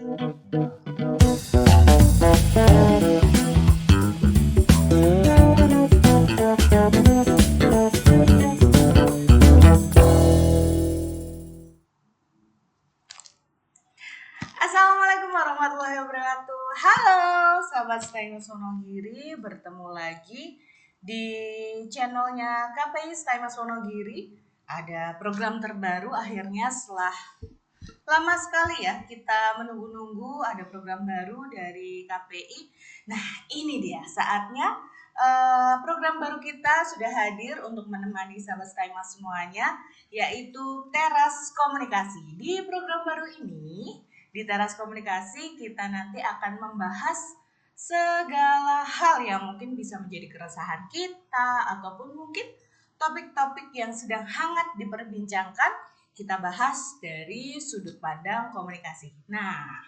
Assalamualaikum warahmatullahi wabarakatuh. Halo sahabat Stay Mas Wonogiri, bertemu lagi di channelnya KPI Stay Mas Wonogiri. Ada program terbaru akhirnya setelah lama sekali ya kita menunggu-nunggu ada program baru dari KPI. Nah ini dia saatnya program baru kita sudah hadir untuk menemani sahabat Stay Mas semuanya, yaitu Teras Komunikasi. Di program baru ini, di Teras Komunikasi kita nanti akan membahas segala hal yang mungkin bisa menjadi keresahan kita ataupun mungkin topik-topik yang sedang hangat diperbincangkan, kita bahas dari sudut pandang komunikasi. Nah,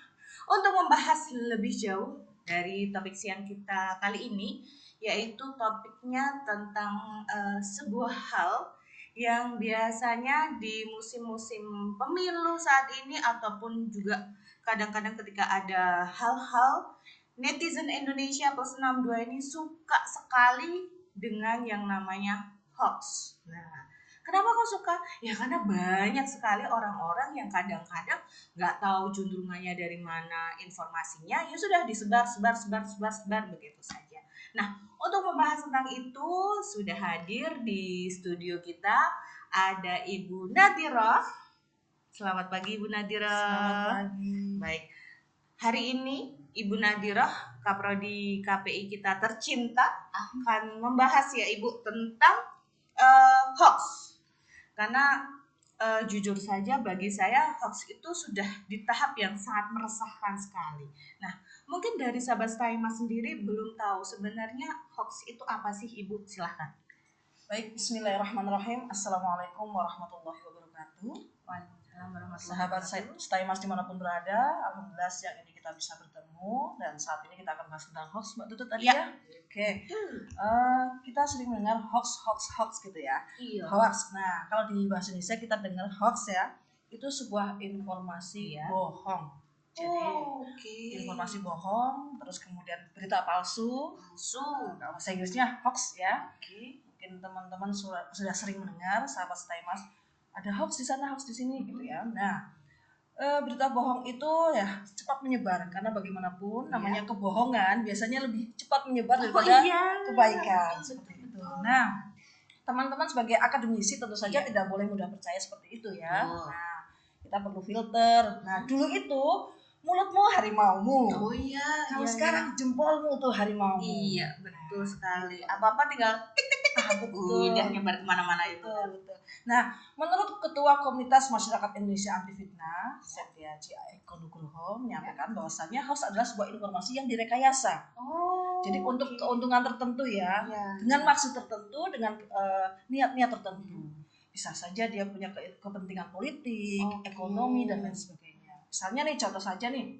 untuk membahas lebih jauh dari topik siang kita kali ini, yaitu topiknya tentang sebuah hal yang biasanya di musim-musim pemilu saat ini ataupun juga kadang-kadang ketika ada hal-hal, netizen Indonesia plus 62 ini suka sekali dengan yang namanya hoax. Nah, kenapa kok suka? Ya karena banyak sekali orang-orang yang kadang-kadang nggak tahu juntrungannya dari mana informasinya, ya sudah disebar begitu saja. Nah, untuk membahas tentang itu sudah hadir di studio kita ada Ibu Nadira. Selamat pagi Ibu Nadira. Selamat pagi. Baik. Hari ini Ibu Nadira, Kaprodi KPI kita tercinta, akan membahas ya Ibu tentang hoax. Karena jujur saja bagi saya hoax itu sudah di tahap yang sangat meresahkan sekali. Nah, mungkin dari sahabat Stayma sendiri belum tahu sebenarnya hoax itu apa sih Ibu? Silahkan. Baik, bismillahirrahmanirrahim. Assalamualaikum warahmatullahi wabarakatuh. Sahabat Stay Mas dimanapun berada, alhamdulillah siang ini kita bisa bertemu dan saat ini kita akan bahas tentang hoax, Mbak Tutut tadi ya. Oke. Kita sering mendengar hoax gitu ya. Iya. Hoax. Nah, kalau di bahasa Indonesia kita dengar hoax ya, itu sebuah informasi bohong. Jadi informasi bohong, terus kemudian berita palsu. Kalau bahasa Inggrisnya hoax ya. Mungkin teman-teman sudah sering mendengar, sahabat Stay Mas, ada hoax di sana, hoax di sini gitu ya. Nah, berita bohong itu ya cepat menyebar karena bagaimanapun namanya kebohongan biasanya lebih cepat menyebar daripada kebaikan seperti itu. Nah, teman-teman sebagai akademisi tentu saja tidak boleh mudah percaya seperti itu ya. Nah, kita perlu filter. Nah, dulu itu mulutmu harimaumu. Kalau sekarang jempolmu tuh harimaumu. Iya, betul sekali. Apa-apa tinggal tik tik tik tik. Udah nyebar kemana-mana itu. Betul. Nah, menurut Ketua Komunitas Masyarakat Indonesia Anti Fitnah, Setiaji Eko Nugroho menyampaikan bahwasannya hoax adalah sebuah informasi yang direkayasa. Jadi untuk keuntungan tertentu ya, dengan maksud tertentu, dengan niat-niat tertentu. Bisa saja dia punya kepentingan politik, ekonomi dan lain sebagainya. Misalnya nih, contoh saja nih,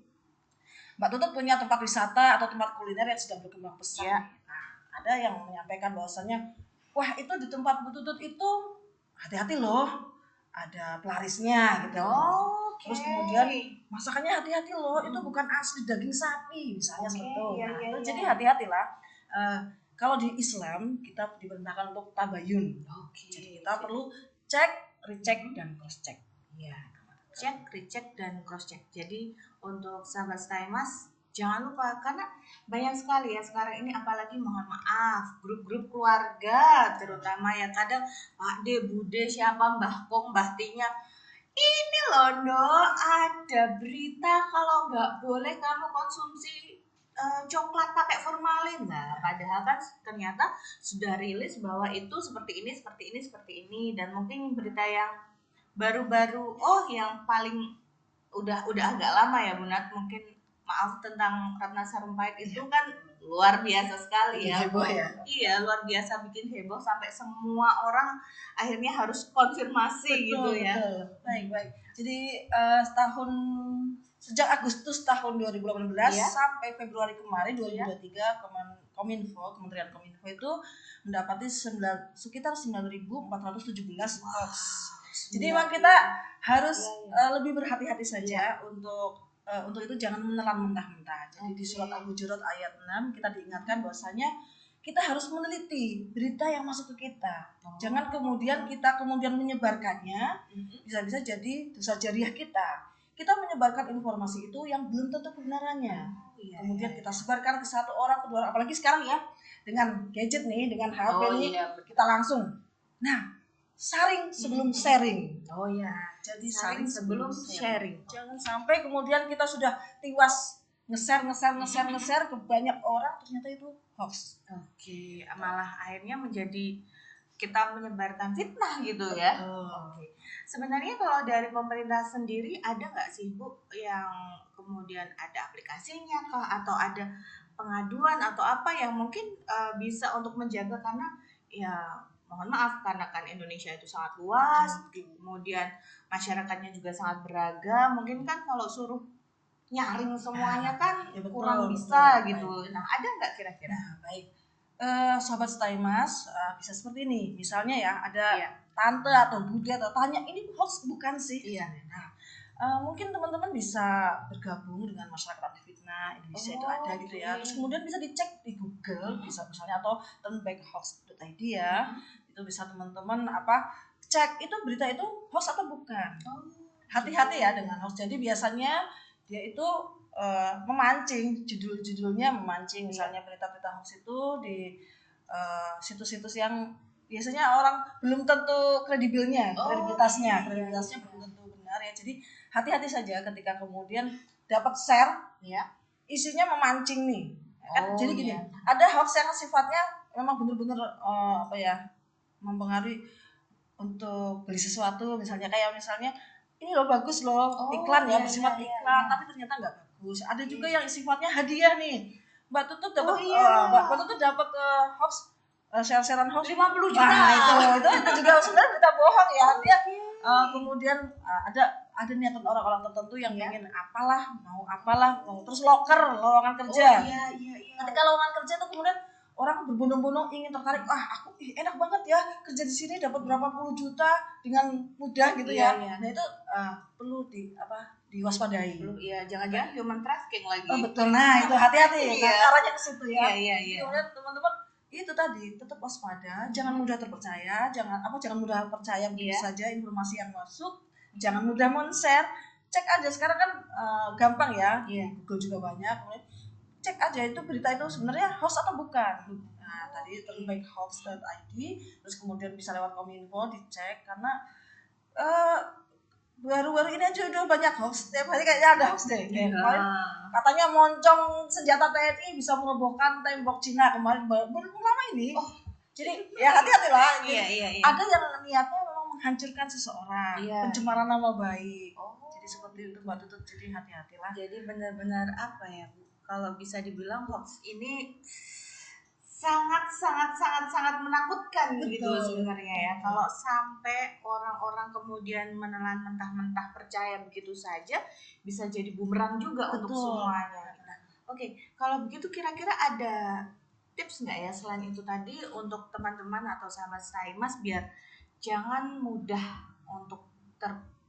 Mbak Tutut punya tempat wisata atau tempat kuliner yang sedang berkembang pesat. Nah, ada yang menyampaikan bahwasannya, wah itu di tempat Mbak Tutut itu hati-hati loh, ada pelarisnya gitu. Terus kemudian masakannya hati-hati loh, itu bukan asli daging sapi misalnya seperti itu. Jadi hati-hatilah. Kalau di Islam kita diperintahkan untuk tabayun. Jadi kita perlu cek, recheck dan cross check. Cek, recheck dan cross check. Jadi untuk sahabat Stay Mas jangan lupa, karena banyak sekali ya sekarang ini, apalagi mohon maaf grup-grup keluarga terutama yang kadang Pak De, Bude, siapa, Mbah Kong, Mbah Tinya, ini loh ada berita kalau nggak boleh kamu konsumsi coklat pakai formalin. Nah, padahal kan ternyata sudah rilis bahwa itu seperti ini dan mungkin berita yang baru-baru yang paling udah agak lama ya Bu Nat, mungkin maaf tentang Ratna Sarumpait itu kan luar biasa sekali ya. Heboh ya. Iya, luar biasa, bikin heboh sampai semua orang akhirnya harus konfirmasi gitu ya. Baik. Jadi sejak Agustus tahun 2018 sampai Februari kemarin 2023 Kementerian Kominfo itu mendapati sekitar 9.417 hoax. Jadi memang kita harus lebih berhati-hati saja untuk untuk itu jangan menelan mentah-mentah. Jadi di surat Al-Hujurat ayat 6 kita diingatkan bahwasanya kita harus meneliti berita yang masuk ke kita. Jangan kemudian kita menyebarkannya, bisa-bisa jadi dosa jariah kita. Kita menyebarkan informasi itu yang belum tentu kebenarannya. Kemudian kita sebarkan ke satu orang, kedua orang, apalagi sekarang ya dengan gadget nih, dengan HP nih, kita langsung. Nah, saring sebelum sharing. Jadi saring sebelum sharing. Jangan sampai kemudian kita sudah tiwas nge-share ke banyak orang, ternyata itu hoax. Malah akhirnya menjadi kita menyebarkan fitnah gitu ya. Sebenarnya kalau dari pemerintah sendiri ada nggak sih Bu yang kemudian ada aplikasinya kah atau ada pengaduan atau apa yang mungkin bisa untuk menjaga, karena ya mohon maaf karena kan Indonesia itu sangat luas, kemudian masyarakatnya juga sangat beragam, mungkin kan kalau suruh nyaring semuanya kan kurang bisa gitu. Nah, ada nggak kira-kira? Baik. Sobat Stay Mas, bisa seperti ini. Misalnya ya, ada tante atau bude atau tanya, ini hoax bukan sih? Nah, mungkin teman-teman bisa bergabung dengan masyarakat anti fitnah Indonesia itu ada gitu ya. Terus kemudian bisa dicek di Google, bisa misalnya, atau turnbackhoax.id ya. Itu bisa teman-teman cek itu berita itu hoax atau bukan. Hati-hati ya dengan hoax. Jadi biasanya dia itu memancing, judul-judulnya memancing, misalnya berita-berita hoax itu di situs-situs yang biasanya orang belum tentu kredibilitasnya belum tentu benar ya. Jadi hati-hati saja ketika kemudian dapat share isinya memancing nih. Jadi gini, ada hoax yang sifatnya memang benar-benar mempengaruhi untuk beli sesuatu, misalnya ini loh bagus loh, iklan bersifat iklan, tapi ternyata nggak bagus. Ada juga yang sifatnya hadiah nih. Mbak Tutut dapat hoax, share-sharean hoax 50 juta. Nah, itu juga sebenarnya berita bohong ya. Dia kemudian ada niatan orang-orang tertentu yang ingin terus lowongan kerja. Ketika lowongan kerja itu kemudian orang berbondong-bondong ingin tertarik, aku enak banget ya kerja di sini, dapat berapa puluh juta dengan mudah gitu ya. Nah itu perlu diwaspadai. Jangan-jangan human trafficking lagi. Betul, nah itu hati-hati. Arahnya ke situ ya. Kemudian teman-teman itu tadi tetap waspada, jangan mudah terpercaya, jangan mudah percaya begitu saja informasi yang masuk, jangan mudah men-share. Cek aja sekarang kan gampang ya, Google juga banyak. Cek aja itu berita itu sebenarnya hoax atau bukan. Nah, tadi turnbackhoax.id, terus kemudian bisa lewat Kominfo dicek, karena baru-baru ini aja udah banyak hoax. Setiap hari kayaknya ada hoax deh. Kemarin katanya moncong senjata TNI bisa merobohkan tembok Cina kemarin, baru lama ini. Jadi ya hati-hatilah. Ada yang niatnya memang menghancurkan seseorang, pencemaran nama baik. Jadi seperti itu Mbak Tutut, jadi hati-hatilah. Jadi benar-benar Bu, kalau bisa dibilang hoax ini sangat menakutkan. Betul. Gitu sebenarnya ya. Kalau sampai orang-orang kemudian menelan mentah-mentah percaya begitu saja, bisa jadi bumerang juga. Betul. Untuk semuanya. Kalau begitu kira-kira ada tips nggak ya selain itu tadi untuk teman-teman atau sahabat Stay Mas biar jangan mudah untuk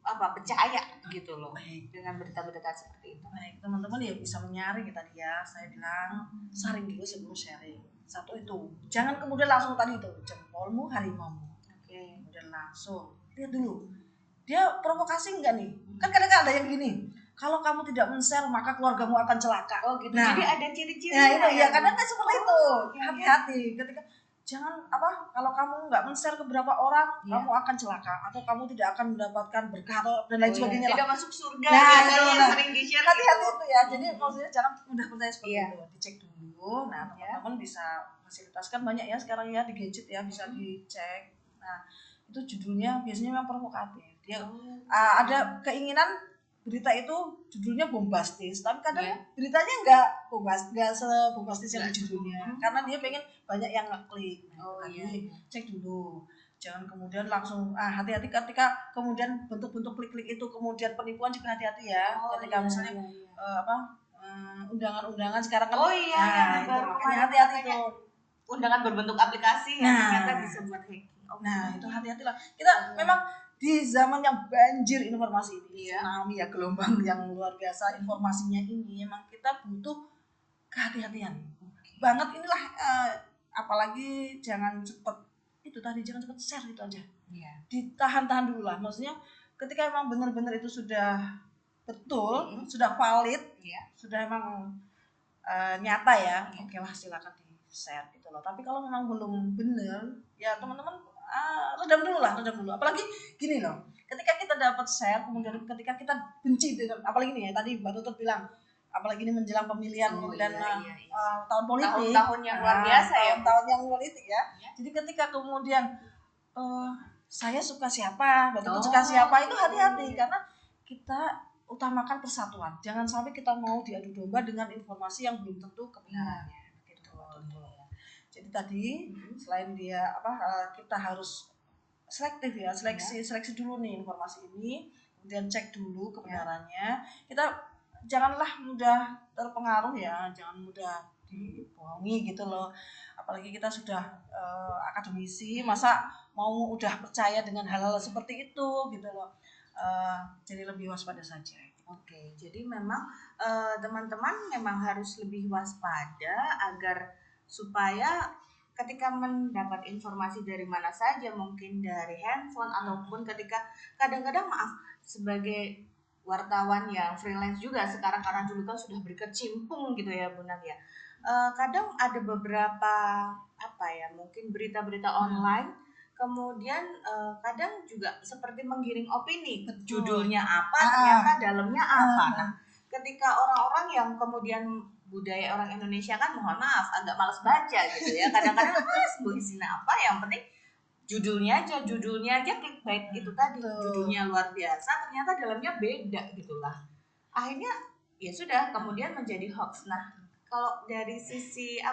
percaya gitu loh. Baik. Dengan berita-berita seperti itu. Baik, teman-teman ya bisa menyaring tadi ya. Saya bilang saring dulu sebelum sharing. Satu itu, jangan kemudian langsung tadi itu jempolmu harimaumu. Kemudian langsung lihat dulu dia provokasi enggak nih. Kan kadang-kadang ada yang gini, kalau kamu tidak men-share maka keluargamu akan celaka. Gitu. Nah, jadi ada ciri-ciri. Kadang kan seperti itu. Hati-hati ketika jangan kalau kamu nggak men-share ke beberapa orang, kamu akan celaka atau kamu tidak akan mendapatkan berkah dan lain sebagainya. Tidak masuk surga. Sering di-share. Hati-hati itu ya. Jadi maksudnya jangan mudah percaya seperti itu. Dicek dulu. Nah, teman-teman bisa fasilitaskan banyak ya sekarang ya di gadget ya, bisa dicek. Nah, itu judulnya biasanya memang provokatif. Dia ada keinginan berita itu judulnya bombastis, tapi kadang beritanya nggak sebombastis yang judulnya, karena dia pengen banyak yang ngeklik. Cek dulu, jangan kemudian langsung hati-hati ketika kemudian bentuk-bentuk klik-klik itu kemudian penipuan juga hati-hati ya. Ketika misalnya undangan-undangan sekarang kan itu makanya hati-hati itu undangan berbentuk aplikasi yang ternyata bisa buat hacking. Nah itu hati-hatilah, kita memang di zaman yang banjir informasi ini, Iya. tsunami ya, gelombang yang luar biasa informasinya ini, emang kita butuh kehati-hatian banget inilah. Apalagi jangan cepet itu tadi, jangan cepet share gitu aja. Iya. Ditahan-tahan dulu lah, maksudnya ketika emang benar-benar itu sudah betul, sudah valid, Iya. sudah emang nyata ya, oke lah silakan di share gitu loh. Tapi kalau memang belum benar ya teman-teman redam dulu lah, redam dulu. Apalagi gini loh, ketika kita dapat share, kemudian ketika kita benci dengan, apalagi nih ya tadi Mbak Tutut bilang, apalagi ini menjelang pemilihan dan tahun politik, tahun yang luar biasa ya, tahun yang politik ya. Jadi ketika kemudian saya suka siapa, Mbak Tutut suka siapa, itu hati-hati karena kita utamakan persatuan. Jangan sampai kita mau diadu domba dengan informasi yang belum tentu kebenarannya. Gitu. Jadi tadi selain dia kita harus selektif ya, seleksi dulu nih informasi ini, kemudian cek dulu kebenarannya. Kita janganlah mudah terpengaruh ya, jangan mudah dibohongi gitu loh. Apalagi kita sudah akademisi, masa mau udah percaya dengan hal-hal seperti itu gitu loh. Jadi lebih waspada saja. Oke, jadi memang teman-teman memang harus lebih waspada agar supaya ketika mendapat informasi dari mana saja, mungkin dari handphone ataupun ketika kadang-kadang maaf sebagai wartawan yang freelance juga sekarang, karena dulu kan sudah berkecimpung gitu ya Bu Nat ya. Kadang ada beberapa mungkin berita-berita online, kemudian kadang juga seperti menggiring opini. Betul. Judulnya apa, ternyata dalamnya apa. Nah, ketika orang-orang yang kemudian budaya orang Indonesia kan mohon maaf agak malas baca gitu ya, kadang-kadang isinya apa, yang penting judulnya aja clickbait itu tadi. Judulnya luar biasa, ternyata dalamnya beda gitulah. Akhirnya ya sudah kemudian menjadi hoax. Nah, kalau dari sisi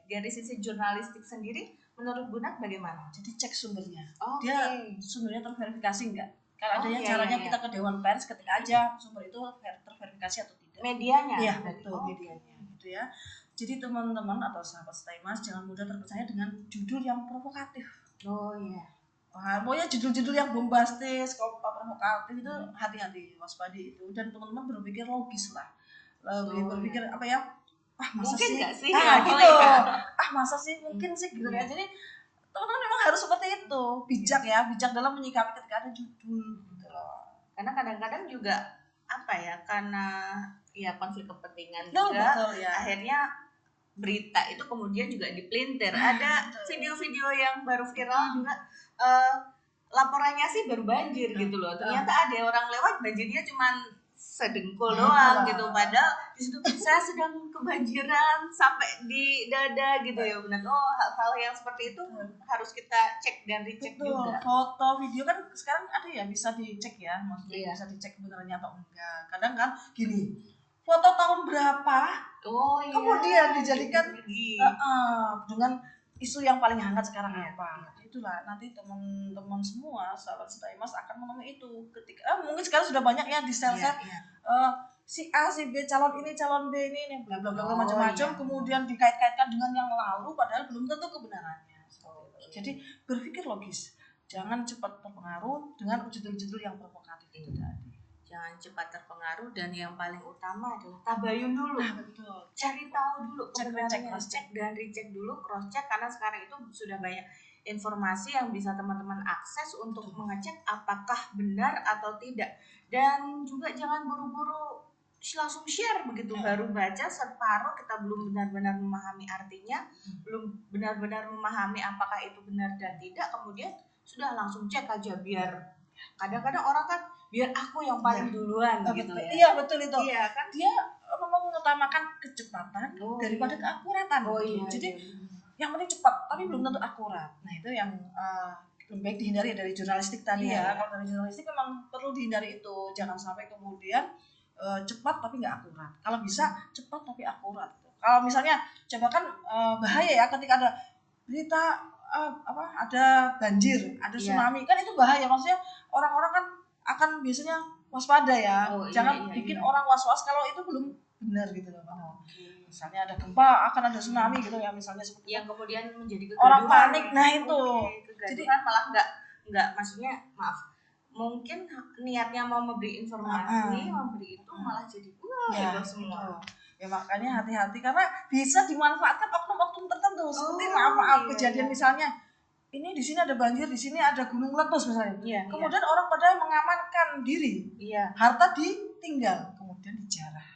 dari sisi jurnalistik sendiri, menurut Bu Nat bagaimana? Jadi cek sumbernya. Okay. Dia sumbernya terverifikasi enggak? Kalau ada caranya kita ke Dewan Pers, ketik aja sumber itu terverifikasi atau tidak. Medianya? Iya, betul, medianya. Gitu ya. Jadi teman-teman atau sahabat Stay Mas jangan mudah terpercaya dengan judul yang provokatif. Oh iya. Pokoknya judul-judul yang bombastis, provokatif itu hati-hati, waspadi itu. Dan teman-teman berpikir logis lah. Berpikir masa mungkin sih? Gak sih? Gitu. Masa sih? Mungkin sih gitu ya. Jadi teman-teman memang harus seperti itu, bijak ya, bijak dalam menyikapi ketika ada judul gitu loh. Karena kadang-kadang juga karena ya konflik kepentingan juga, betul, ya. Akhirnya berita itu kemudian juga dipelintir. Ada video-video yang baru viral juga, laporannya sih baru banjir gitu loh. Ternyata ada orang lewat, banjirnya cuman sedengkul doang gitu, padahal di situ saya sedang kebanjiran sampai di dada gitu ya benar. Hal-hal yang seperti itu harus kita cek dan dicek juga. Foto video kan sekarang ada ya, bisa dicek ya, maksudnya bisa dicek benernya atau enggak. Kadang kan gini, foto tahun berapa kemudian dijadikan dengan isu yang paling hangat sekarang apa. Itulah nanti teman-teman semua sahabat Stay Mas akan menemui itu ketika mungkin sekarang sudah banyak ya di sel-sel si A, si B, calon ini, calon B ini bla bla bla macam-macam, kemudian dikait-kaitkan dengan yang lalu padahal belum tentu kebenarannya. Jadi berpikir logis, jangan cepat terpengaruh dengan judul-judul yang provokatif itu tadi. Jangan cepat terpengaruh, dan yang paling utama adalah tabayun dulu. Betul. Cari tahu dulu kebenarannya, cek dan recheck dulu, cross check, karena sekarang itu sudah banyak informasi yang bisa teman-teman akses untuk mengecek apakah benar atau tidak. Dan juga jangan buru-buru langsung share begitu, baru baca separuh, kita belum benar-benar memahami artinya, belum benar-benar memahami apakah itu benar dan tidak, kemudian sudah langsung cek aja. Biar kadang-kadang orang kan biar aku yang paling duluan gitu ya. Iya betul itu. Iya kan, dia mengutamakan kecepatan daripada keakuratan. Jadi yang penting cepat tapi belum tentu akurat. Nah itu yang lebih baik dihindari dari jurnalistik tadi ya. Kalau dari jurnalistik memang perlu dihindari itu, jangan sampai kemudian cepat tapi nggak akurat. Kalau bisa cepat tapi akurat. Kalau misalnya coba kan bahaya ya ketika ada berita ada banjir, ada tsunami, kan itu bahaya. Maksudnya orang-orang kan akan biasanya waspada ya. Jangan bikin orang was-was kalau itu belum benar gitu loh. Misalnya ada gempa, akan ada tsunami gitu ya, misalnya seperti yang kemudian menjadi orang panik. Nah itu jadi kan malah nggak maksudnya maaf, mungkin niatnya mau memberi informasi, memberi itu malah jadi heboh semua. Ya makanya hati-hati karena bisa dimanfaatkan oknum-oknum tertentu. Seperti maaf kejadian misalnya ini di sini ada banjir, di sini ada gunung meletus misalnya. Kemudian orang pada mengamankan diri, harta ditinggal, kemudian dijarah.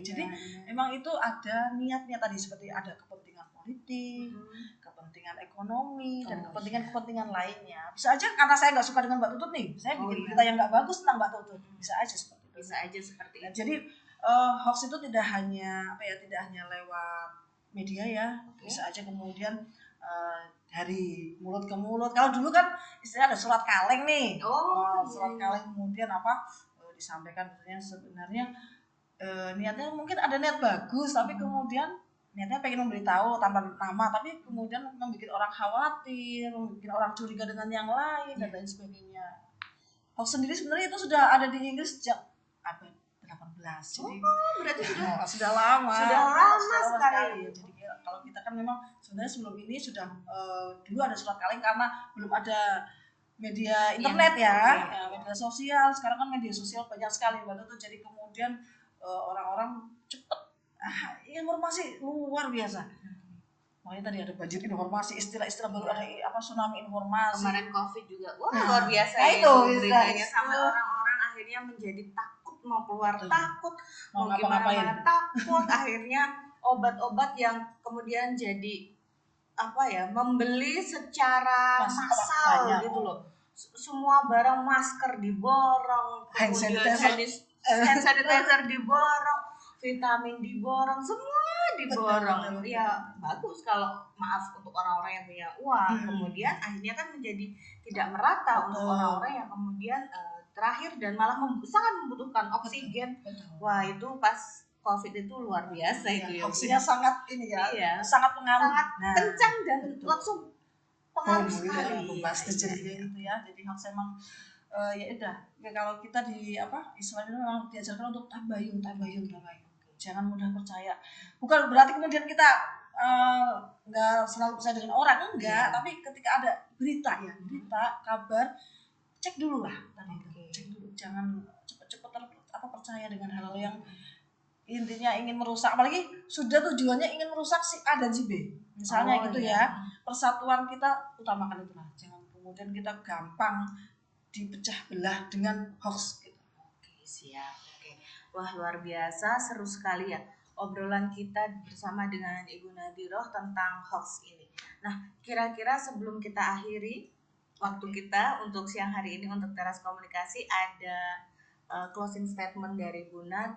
Jadi memang itu ada niatnya tadi seperti ada kepentingan politik, kepentingan ekonomi dan kepentingan lainnya. Bisa aja karena saya nggak suka dengan Mbak Tutut nih, saya bikin berita yang nggak bagus tentang Mbak Tutut. Bisa aja seperti itu. Jadi hoax itu tidak hanya lewat media ya, bisa aja kemudian dari mulut ke mulut. Kalau dulu kan istilahnya ada surat kaleng nih. Surat kaleng kemudian disampaikan sebenarnya niatnya mungkin ada niat bagus, tapi kemudian niatnya pengen memberitahu tanpa nama, tapi kemudian membuat orang khawatir, membuat orang curiga dengan yang lain dan lain sebagainya. Hoax sendiri sebenarnya itu sudah ada di Inggris sejak abad 18. Jadi berarti sudah lama sekali. Jadi kalau kita kan memang sebenarnya sebelum ini sudah dulu ada surat kaleng karena belum ada media internet media sosial. Sekarang kan media sosial banyak sekali waktu itu, jadi kemudian orang-orang cepat informasi luar biasa. Makanya tadi ada banjir informasi, istilah-istilah baru, ada tsunami informasi. Kemarin COVID juga, luar biasa itu beritanya, sampai orang-orang akhirnya menjadi takut mau keluar, takut mau gimana takut. Akhirnya obat-obat yang kemudian jadi membeli secara massal gitu loh. Semua barang, masker diborong, hand sanitizer diborong, vitamin diborong, semua diborong. Ya bagus kalau untuk orang-orang yang punya uang. Kemudian akhirnya kan menjadi tidak merata untuk orang-orang yang kemudian terakhir dan malah sangat membutuhkan oksigen. Wah, itu pas COVID itu luar biasa itu ya. Hoaxnya sangat sangat pengaruh, sangat kencang dan langsung pengaruh sekali. Jadi hoax emang kalau kita istilahnya memang diajarkan untuk tabayun. Jangan mudah percaya. Bukan berarti kemudian kita nggak selalu percaya dengan orang, enggak. Tapi ketika ada berita, kabar, cek dulu lah. Cek dulu. Jangan cepat-cepat percaya dengan hal-hal yang intinya ingin merusak, apalagi sudah tujuannya ingin merusak si A dan si B. Misalnya persatuan kita utamakan itulah. Jangan kemudian kita gampang dipecah belah dengan hoax gitu. Siap. Wah, luar biasa, seru sekali ya obrolan kita bersama dengan Ibu Nadiroh tentang hoax ini. Nah, kira-kira sebelum kita akhiri waktu kita untuk siang hari ini untuk teras komunikasi, ada closing statement dari Bu Nad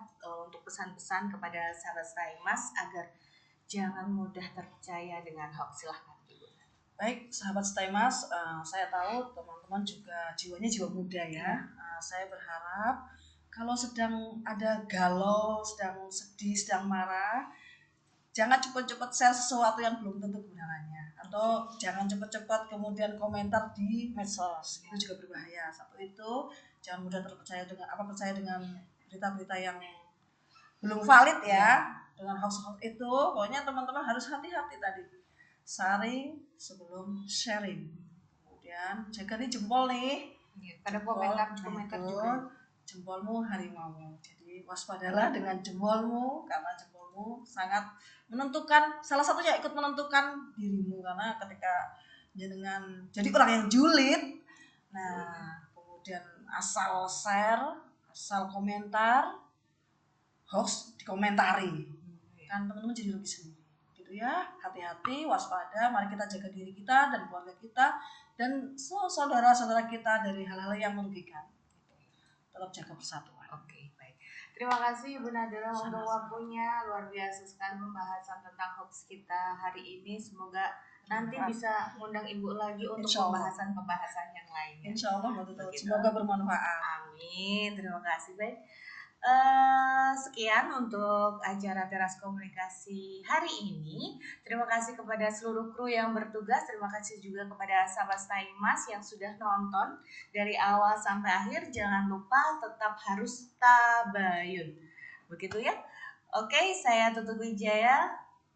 untuk pesan-pesan kepada sahabat Staymas agar jangan mudah terpercaya dengan hoax. Silahkan Ibu. Baik, sahabat Staymas, saya tahu teman-teman juga jiwanya jiwa muda ya. Saya berharap kalau sedang ada galau, sedang sedih, sedang marah, jangan cepat-cepat share sesuatu yang belum tentu kebenarannya, atau jangan cepat-cepat kemudian komentar di medsos, itu juga berbahaya. Satu itu, jangan mudah percaya dengan berita-berita yang belum valid ya, dengan hoax-hoax itu. Pokoknya teman-teman harus hati-hati tadi, saring sebelum sharing. Kemudian jaga nih jempol nih, pada komentar juga. Jempolmu harimaumu. Jadi waspadalah dengan jempolmu, karena jempolmu sangat menentukan, salah satunya ikut menentukan dirimu, karena ketika jenengan jadi orang yang julid, kemudian asal share, asal komentar, hoax dikomentari, kan teman-teman jadi rugi sendiri. Gitu ya, hati-hati, waspada, mari kita jaga diri kita dan keluarga kita dan saudara-saudara kita dari hal-hal yang merugikan. Tetap jaga persatuan. Oke, baik. Terima kasih Ibu Nadiroh untuk waktunya. Luar biasa sekali pembahasan tentang hoax kita hari ini. Semoga nanti bisa ngundang Ibu lagi untuk pembahasan-pembahasan yang lainnya. Insya Allah, semoga bermanfaat. Amin. Terima kasih. Baik. Sekian untuk acara teras komunikasi hari ini. Terima kasih kepada seluruh kru yang bertugas. Terima kasih juga kepada sahabat Staymas yang sudah nonton dari awal sampai akhir. Jangan lupa tetap harus tabayun. Begitu ya. Oke, saya Tutut Wijaya.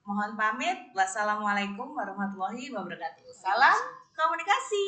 Mohon pamit. Wassalamualaikum warahmatullahi wabarakatuh. Salam komunikasi.